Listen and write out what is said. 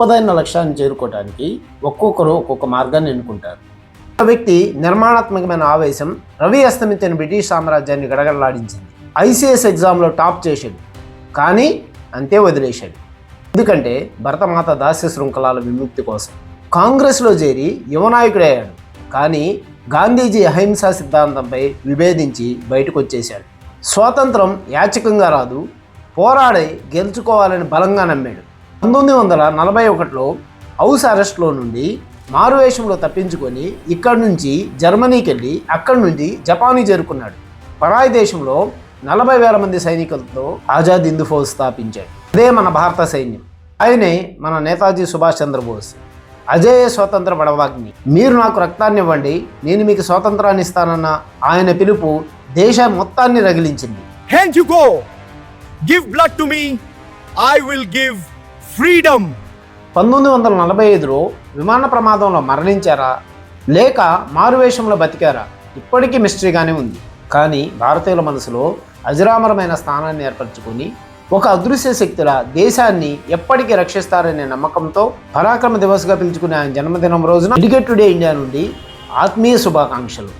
గొప్పదైన లక్ష్యాన్ని చేరుకోవడానికి ఒక్కొక్కరు ఒక్కొక్క మార్గాన్ని ఎన్నుకుంటారు. ఒక వ్యక్తి నిర్మాణాత్మకమైన ఆవేశం రవి అస్తమించిన బ్రిటిష్ సామ్రాజ్యాన్ని గడగడలాడించింది. ఐసీఎస్ ఎగ్జామ్లో టాప్ చేశాడు, కానీ అంతే వదిలేశాడు. ఎందుకంటే భరతమాత దాస్య శృంఖలాల విముక్తి కోసం కాంగ్రెస్లో చేరి యువనాయకుడయ్యాడు. కానీ గాంధీజీ అహింసా సిద్ధాంతంపై విభేదించి బయటకు వచ్చేశాడు. స్వాతంత్రం యాచకంగా రాదు, పోరాడి గెలుచుకోవాలని బలంగా నమ్మాడు. 1941లో హౌస్ అరెస్ట్లో నుండి మారువేషంలో తప్పించుకొని ఇక్కడి నుంచి జర్మనీకి వెళ్ళి అక్కడి నుంచి జపాన్కి చేరుకున్నాడు. పరాయి దేశంలో 40,000 మంది సైనికులతో ఆజాద్ హింద్ ఫౌజ్ స్థాపించాడు. అదే మన భారత సైన్యం. ఆయనే మన నేతాజీ సుభాష్ చంద్రబోస్. అజేయ స్వతంత్ర బడవాగ్ని. మీరు నాకు రక్తాన్ని ఇవ్వండి, నేను మీకు స్వాతంత్రాన్ని ఇస్తానన్న ఆయన పిలుపు దేశం మొత్తాన్ని రగిలించింది. Hence you go. Give blood to me, I will give freedom. 1945లో విమాన ప్రమాదంలో మరణించారా లేక మారువేషంలో బతికారా ఇప్పటికీ మిస్టరీగానే ఉంది. కానీ భారతీయుల మనసులో అజరామరమైన స్థానాన్ని ఏర్పరచుకొని ఒక అదృశ్య శక్తుల దేశాన్ని ఎప్పటికీ రక్షిస్తారనే నమ్మకంతో పరాక్రమ దివస్గా పిలుచుకునే ఆయన జన్మదినం రోజున డెడికేటెడ్ ఇండియా నుండి ఆత్మీయ శుభాకాంక్షలు.